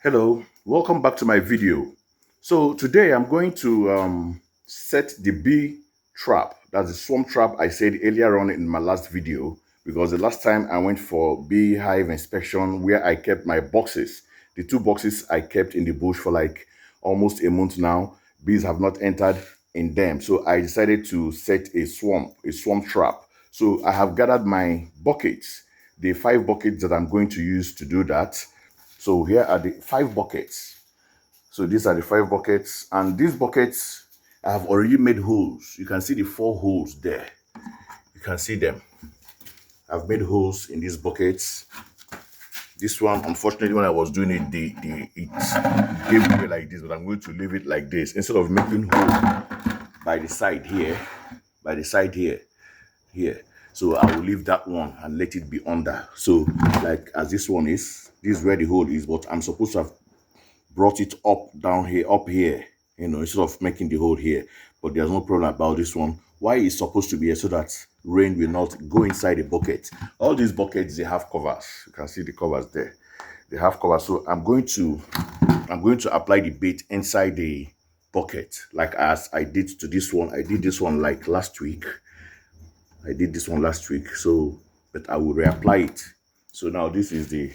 Hello, welcome back to my video. So today I'm going to set the bee trap. That's the swarm trap I said earlier on in my last video, because the last time I went for beehive inspection where I kept my boxes, the two boxes I kept in the bush for like almost a month now, bees have not entered in them. So I decided to set a swarm trap. So I have gathered my buckets, the 5 buckets that I'm going to use to do that. So here are the 5 buckets. So these are the 5 buckets, and these buckets I have already made holes. You can see the 4 holes there. You can see them. I've made holes in these buckets. This one, unfortunately, when I was doing it, it gave way like this, but I'm going to leave it like this instead of making hole by the side here, by the side here. So I will leave that one and let it be under. So like as this one is, this is where the hole is, but I'm supposed to have brought it up here, instead of making the hole here. But there's no problem about this one. Why it's supposed to be here? So that rain will not go inside the bucket. All these buckets, they have covers. You can see the covers there. They have covers. So I'm going to apply the bait inside the bucket, like as I did to this one. I did this one like last week. I did this one last week. So, but I will reapply it. So now this is the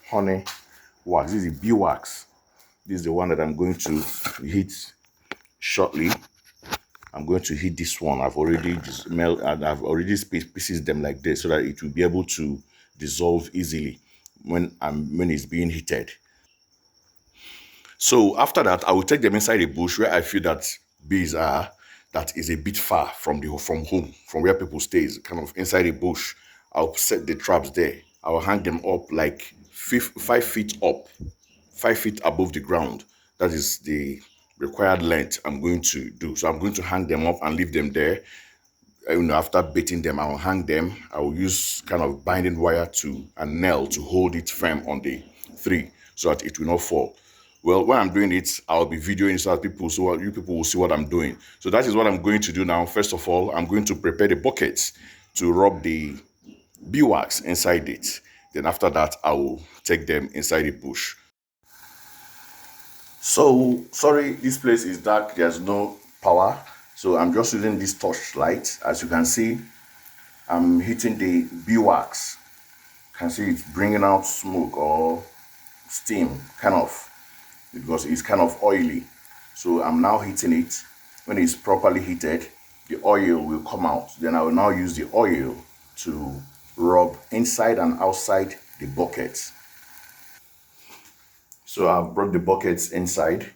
honey wax. This is the bee wax. This is the one that I'm going to heat shortly. I'm going to heat this one. I've already spaced pieces them like this so that it will be able to dissolve easily when it's being heated. So after that, I will take them inside a bush where I feel that bees are, that is a bit far from home, from where people stay, is kind of inside a bush. I'll set the traps there. I will hang them up like 5 feet up, 5 feet above the ground. That is the required length I'm going to do. So I'm going to hang them up and leave them there. After baiting them, I will hang them. I will use kind of binding wire to a nail to hold it firm on the tree so that it will not fall. Well, when I'm doing it, I'll be videoing so that you people will see what I'm doing. So that is what I'm going to do now. First of all, I'm going to prepare the buckets to rub the beeswax inside it. Then after that, I will take them inside the bush. So sorry, this place is dark. There's no power. So I'm just using this torchlight. As you can see, I'm hitting the beeswax. You can see it's bringing out smoke or steam, kind of, because it's kind of oily. So I'm now heating it. When it's properly heated, the oil will come out. Then I will now use the oil to rub inside and outside the bucket. So I've brought the buckets inside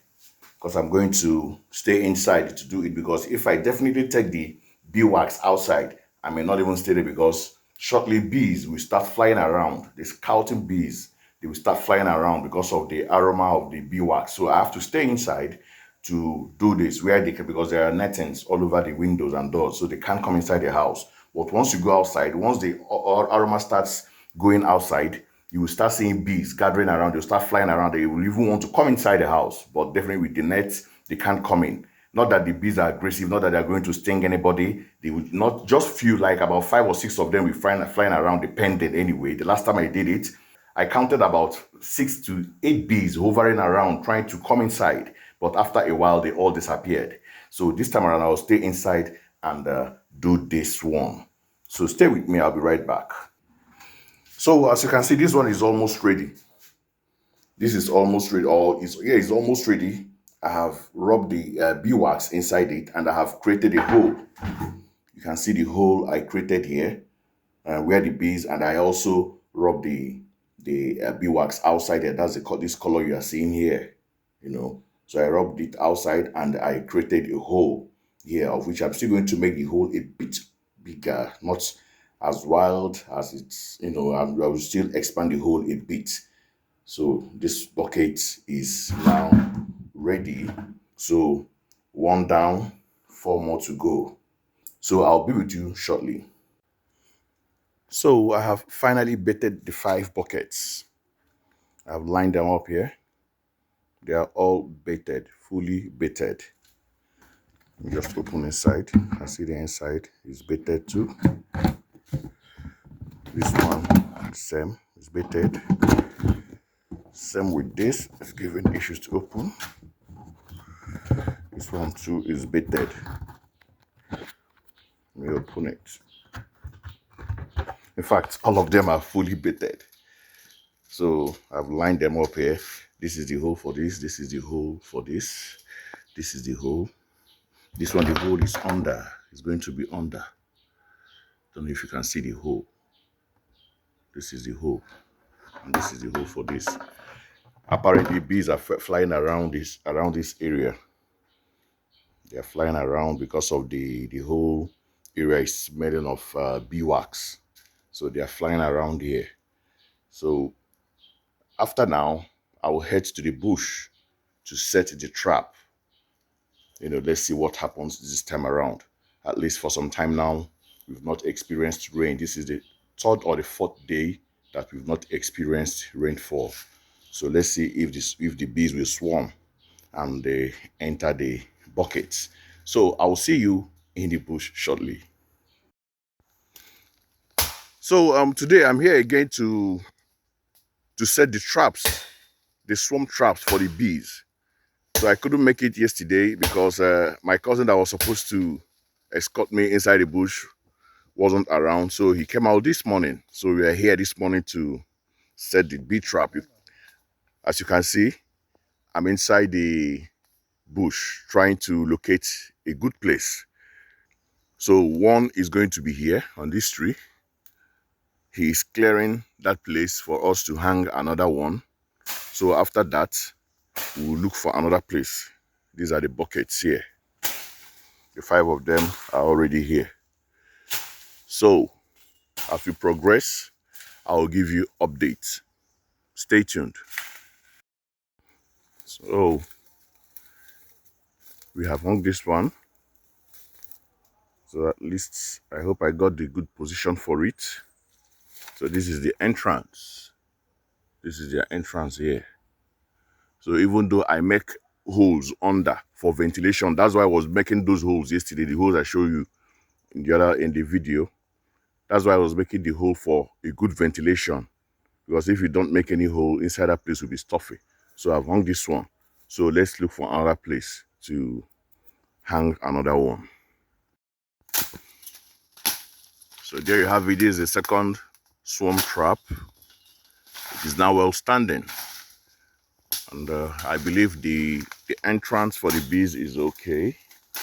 because I'm going to stay inside to do it, because if I definitely take the beeswax outside, I may not even stay there, because shortly bees will start flying around. The scouting bees, they will start flying around because of the aroma of the beeswax. So I have to stay inside to do this, where they can, because there are nettings all over the windows and doors, so they can't come inside the house. But once you go outside, once the aroma starts going outside, you will start seeing bees gathering around. They'll start flying around. They will even want to come inside the house, but definitely with the nets, they can't come in. Not that the bees are aggressive, not that they're going to sting anybody. They would not, just feel like about 5 or 6 of them will flying around the pendant anyway. The last time I did it, I counted about 6 to 8 bees hovering around trying to come inside. But after a while, they all disappeared. So this time around, I'll stay inside and do this one. So stay with me. I'll be right back. So as you can see, this one is almost ready. This is almost ready. It's almost ready. I have rubbed the beeswax inside it, and I have created a hole. You can see the hole I created here, where the bees, and I also rubbed the beeswax outside there. That's this color you are seeing here. So I rubbed it outside, and I created a hole here, of which I'm still going to make the hole a bit bigger, not as wild as it's, I will still expand the hole a bit. So this bucket is now ready. So 1 down, 4 more to go. So I'll be with you shortly. So I have finally baited the 5 buckets. I've lined them up here. They are all baited, fully baited. Just open inside. I see the inside is baited too. This one, same, is baited. Same with this, it's giving issues to open. This one too is baited. Let me open it. In fact, all of them are fully baited. So I've lined them up here. This is the hole for this. This is the hole for this. This is the hole. This one, the hole is under. It's going to be under. Don't know if you can see the hole. This is the hole. And this is the hole for this. Apparently, bees are flying around this area. They are flying around because of the whole area is smelling of beeswax. So they are flying around here. So after now, I will head to the bush to set the trap. Let's see what happens this time around. At least for some time now, we've not experienced rain. This is the third or the fourth day that we've not experienced rainfall. So let's see if the bees will swarm and they enter the buckets. So I will see you in the bush shortly. So today I'm here again to set the traps, the swarm traps for the bees. So I couldn't make it yesterday because my cousin that was supposed to escort me inside the bush wasn't around. So he came out this morning. So we are here this morning to set the bee trap. As you can see, I'm inside the bush trying to locate a good place. So one is going to be here on this tree. He is clearing that place for us to hang another one. So after that, we'll look for another place. These are the buckets here. The 5 of them are already here. So as we progress, I'll give you updates. Stay tuned. So we have hung this one. So at least I hope I got the good position for it. So this is the entrance. This is the entrance here. So even though I make holes under for ventilation, that's why I was making those holes yesterday, the holes I showed you in the video. That's why I was making the hole for a good ventilation. Because if you don't make any hole, inside that place will be stuffy. So I've hung this one. So let's look for another place to hang another one. So there you have it. This is the second swarm trap. It is now well standing. And I believe the entrance for the bees is okay.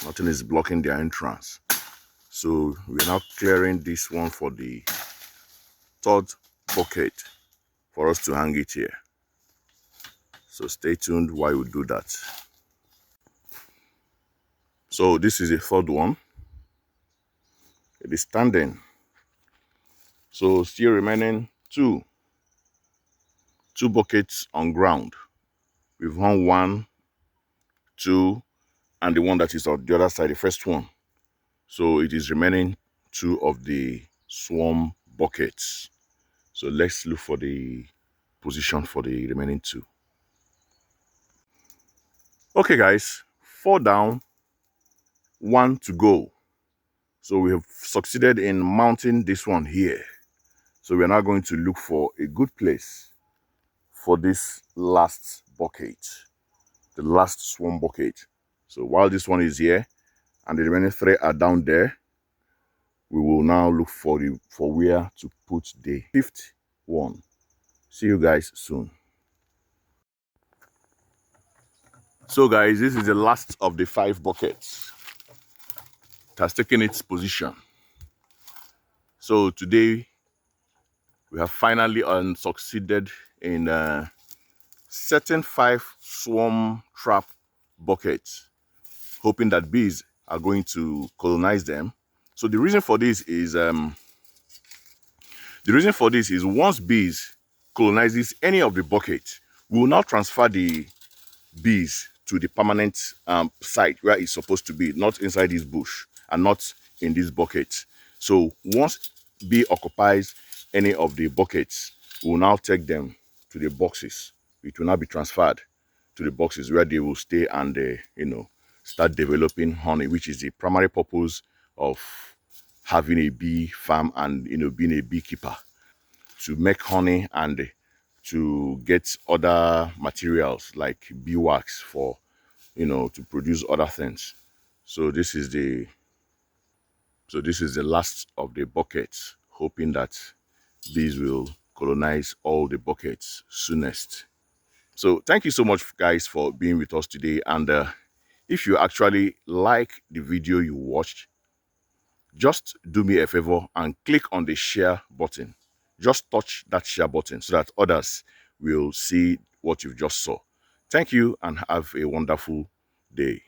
Nothing is blocking their entrance. So we're now clearing this one for the third bucket for us to hang it here. So stay tuned while we do that. So this is the third one. It is standing. So still remaining two buckets on ground. We've hung 1, 2, and the one that is on the other side, the first one. So it is remaining 2 of the swarm buckets. So let's look for the position for the remaining 2. Okay guys, 4 down, 1 to go. So we have succeeded in mounting this one here. So we are now going to look for a good place for this last bucket, the last swarm bucket. So while this one is here and the remaining 3 are down there, we will now look for where to put the 5th one. See you guys soon. So guys, this is the last of the 5 buckets. It has taken its position. So today we have finally succeeded in setting 5 swarm trap buckets, hoping that bees are going to colonize them. So the reason for this is once bees colonizes any of the buckets, we will now transfer the bees to the permanent site where it's supposed to be, not inside this bush and not in this bucket. So once bee occupies any of the buckets, we will now take them to the boxes. It will now be transferred to the boxes where they will stay and start developing honey, which is the primary purpose of having a bee farm and being a beekeeper, to make honey and to get other materials like beeswax for, to produce other things. So this is the last of the buckets, hoping that bees will colonize all the buckets soonest. So thank you so much, guys, for being with us today. And if you actually like the video you watched, just do me a favor and click on the share button. Just touch that share button so that others will see what you just saw. Thank you and have a wonderful day.